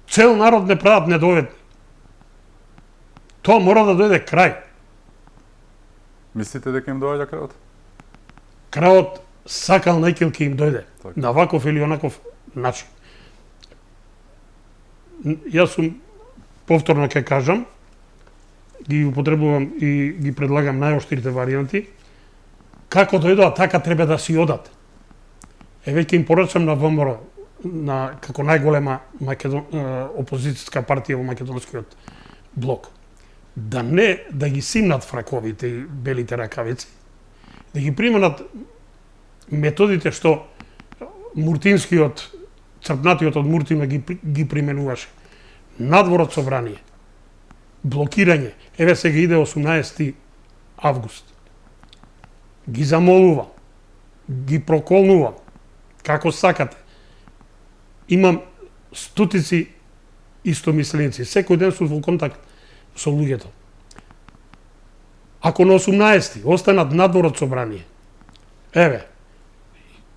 Цел народ не прават недоведни. Тоа мора да дојде крај. Мислите дека им доаѓа крајот? Крајот сакал најкил ќе им дојде. Така. На ваков или онаков начин. Јас сум, повторно ќе кажам, ги употребувам и ги предлагам најоштрите варијанти. Како дојдоа, така треба да си одат. Веќе им порачам на ВМРО, како најголема опозицијска партија во македонскиот блок, да не да ги симнат фраковите и белите ракавици, да ги применат методите што Муртинскиот, црпнатиот од Муртина ги применуваше. Надвор од собрание, блокирање, еве сега иде 18 август. Ги замолувам, ги проколнувам, како сакате. Имам стотици истомисленици, секој ден сум во контакт со луѓето. Ако на 18 останат надвор од собрание, еве,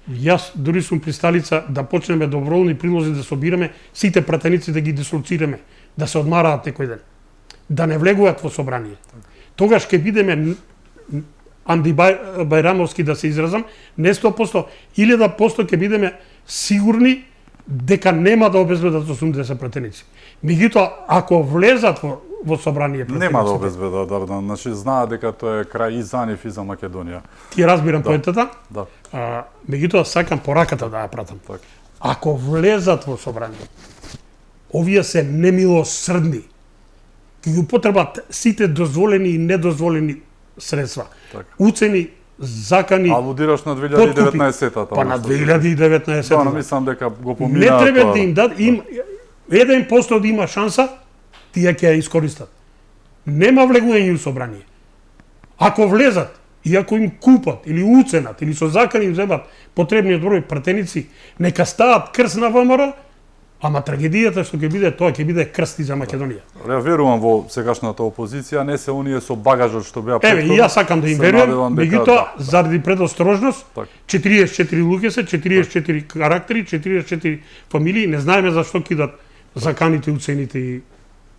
јас дури сум присталица да почнеме доброволни прилози да собираме сите пратеници да ги дислоцираме, да се одмараат некој ден, да не влегуваат во собрание. Тогаш ќе бидеме антибајрамовски да се изразам, не 100%, 1000% ќе бидеме сигурни дека нема да обезбедат 80 пратеници. Меѓутоа, ако влезат во собрание пратениците, Нема да обезбедат, да, значи знаат дека тоа е крај и за нив и за Македонија. Ти разбирам поентата. Да. Меѓутоа сакам пораката да ја пратам. Така. Ако влезат во собрание, овие се немилосрдни. Ќе ги употребат сите дозволени и недозволени средства. Така. Уцени, закани, Алудираш на 2019-та. па на 2019-та. Да, мислам дека го Не поминаа треба тоа. да им дадат, 1% да има шанса, тие ќе ја искористат. Нема влегување у собрание. Ако влезат и ако им купат или уценат или со закани им земат потребниот број пратеници, нека стават крст на ВМРО, ама трагедијата што ќе биде, тоа ќе биде крст и за Македонија. Ја верувам во сегашната опозиција, не се оние со багажот што беа Еве, и јас сакам да им се верувам, надевам дека меѓутоа, заради предосторожност, Така. 44 луѓе се, 44 карактери, 44 фамилии, не знаеме зашто кидат заканите, уцените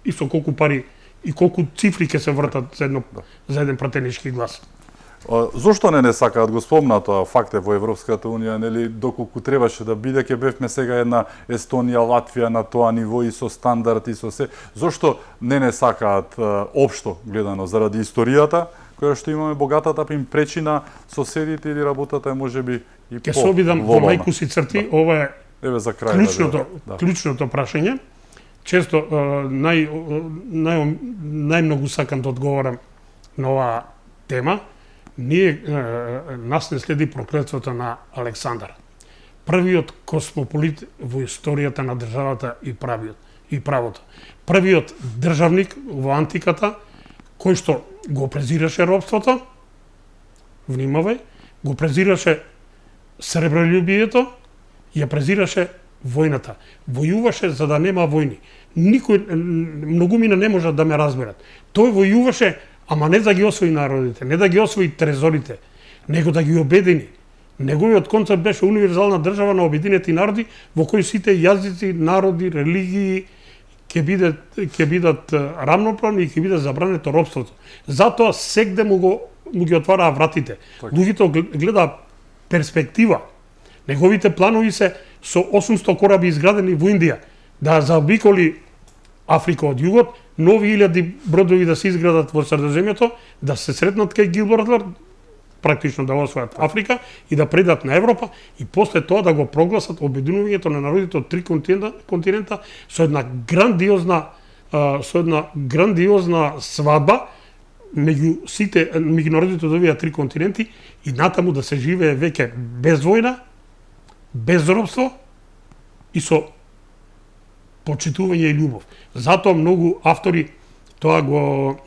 и со колку пари и колку цифри ќе се вртат за еден пратенички глас. Зошто не сакаат, го спомна тоа, факт е во Европската Унија, нели, доколку требаше да биде, ќе бевме сега една Естонија, Латвија на тоа ниво и со стандард и со се. Зошто не сакаат општо гледано заради историјата која што имаме богатата, па им пречи на соседите или работата е можеби и Ќе се обидам во мајкуси црти, ова е Еве за крај. клучното прашање. Често најмногу сакам да одговорам на оваа тема. Нас не следи проклетството на Александар. Првиот космополит во историјата на државата и правото. Првиот државник во антиката кој што го презираше робството, внимавај, го презираше сребролюбието, ја презираше војната. Војуваше за да нема војни. Многумина не можат да ме разберат. Тој војуваше, ама не да ги освои народите, не да ги освои трезорите, него да ги обедини. Неговиот концепт беше универзална држава на обединети народи во кој сите јазици, народи, религии ќе бидат рамноправни и ќе биде забрането робството. Затоа сегде му ги отвараа вратите. Луѓето гледа перспектива. Неговите планови се со 800 кораби изградени во Индија да заобиколи Африка од југот, нови 1000 бродови да се изградат во Средоземјето, да се сретнат кај Гилбортлер, практично да освојат Африка и да предат на Европа и после тоа да го прогласат обединувањето на народите од 3 континента со една грандиозна свадба меѓу народите од овие 3 континенти и натаму да се живее веќе без војна, без робство и со почитување и љубов. Затоа многу автори тоа го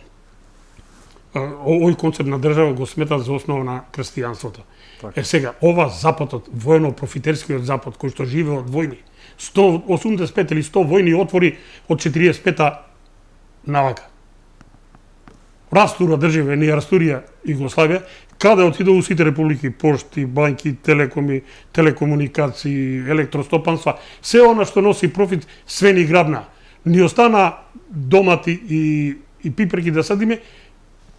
овој концепт на држава го сметат за основа на христијанството. Така. Сега, ова Западот, воено-профитерскиот Запад, кој што живее од војни, 185 или 100 војни отвори од 45-та навака. Растура државе, не растурија Југославија, каде отидоа сите републики, пошти, банки, телекоми, телекомуникации, електростопанства, се она што носи профит, све ни грабна. Ни остана домати и пиперки да садиме,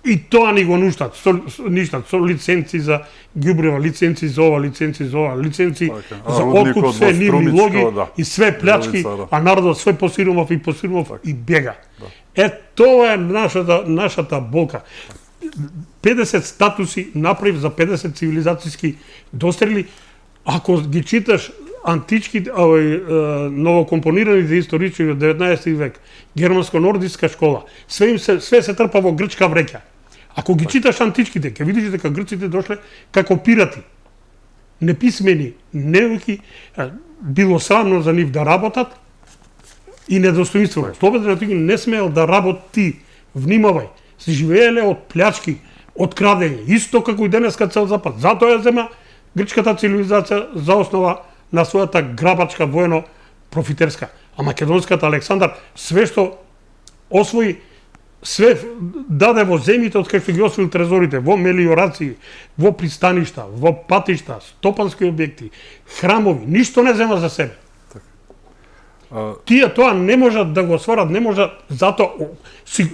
и тоа ни го ништат, со лиценци за ѓубрева, лиценци за ова, лиценци за ова, лиценци за откуп, све нивни логи и све плячки, а народот све посиромав и бега. Тоа е нашата болка. 50 статуси направив за 50 цивилизацијски дострели. Ако ги читаш антички, новокомпонираните историчари од 19 век, германско-нордиска школа, све се трпа во грчка вреќа. Ако ги читаш античките, ќе видиш дека грците дошле како пирати. Неписмени, неуки, било срамно за нив да работат и недостоинствено. Слободен Атик не смеел да работи, внимавај, се живееле од плячки, од крадење, исто како и денеска цел Запад. Затоа ја зема грчката цивилизација за основа на својата грабачка воено-профитерска. А македонската Александар све што освои, све даде во земјите од кај што ги освоил трезорите, во мелиорации, во пристаништа, во патишта, стопански објекти, храмови, ништо не зема за себе. Тие тоа не можат да го сварат, не можат, затоа,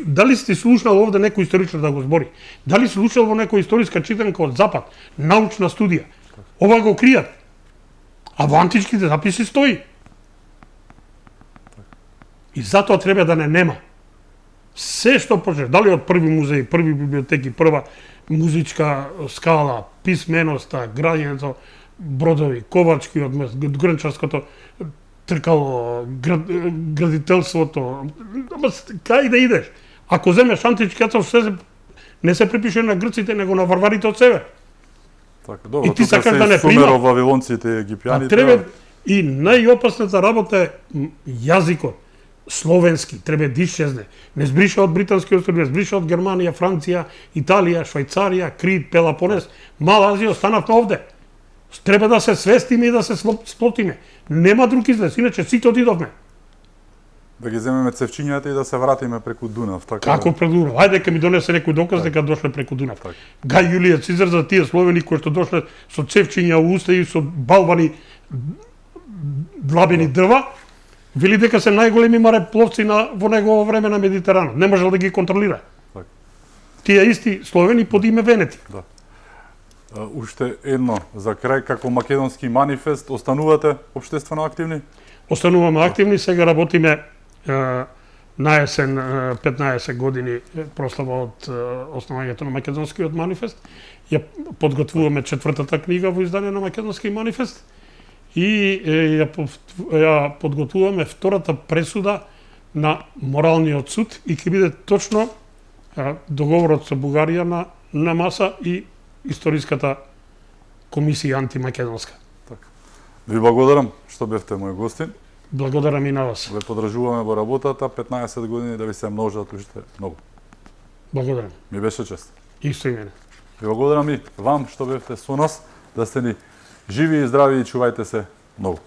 дали сте слушнал овде некој историчар да го збори, дали слушал во некоја историска читанка од Запад, научна студија, ова го кријат, а во античките записи стои. И затоа треба да не нема. Се што почнеш, дали од први музеи, први библиотеки, прва музичка скала, писменоста, граѓањето, бродови, ковачкиот мес, грнчарското тркало, градителството, кај да идеш? Ако земеш античката, не се припише на грците, него на варварите од север. Така, добро, и ти тука сакаш да не Сумеров, вавилонците, египјаните. Треба и најопасната работа е јазикот. Словенски треба да исчезне. Не збриша од британски острви, не збриша од Германија, Франција, Италија, Швајцарија, Крит, Пелопонес, Мала Азија останавме овде. Треба да се свестиме и да се сплотиме. Нема друг излез, иначе сите отидовме. Да ги земеме цевчињата и да се вратиме преку Дунав, така. Како преку Дунав? Ајде дека ми донесе некој доказ дека дошле преку Дунав. Гај Јулијац изрза тие словени кои што дошле со цевчиња у уста и со балвани длабени дрва, вели дека се најголеми морепловци во негово време на Медитеранот. Не можел да ги контролира. Так. Тие исти словени под име Венети. Да. Уште едно за крај, како македонски манифест, останувате општествено активни? Остануваме активни, сега работиме на есен 15 години прослава од основањето на македонскиот манифест. Ја подготвуваме четвртата книга во издание на македонски манифест и ја подготвуваме втората пресуда на моралниот суд и ќе биде точно договорот со Бугарија на маса и историската комисија антимакедонска. Така. Ви благодарам што бевте мој гостин. Благодарам и на вас. Ве подржуваме во работата, 15 години да ви се множат уште многу. Благодарам. Ми беше чест. Исто и мене. Ви благодарам и вам што бевте со нас, да сте ни живи и здрави и чувајте се многу.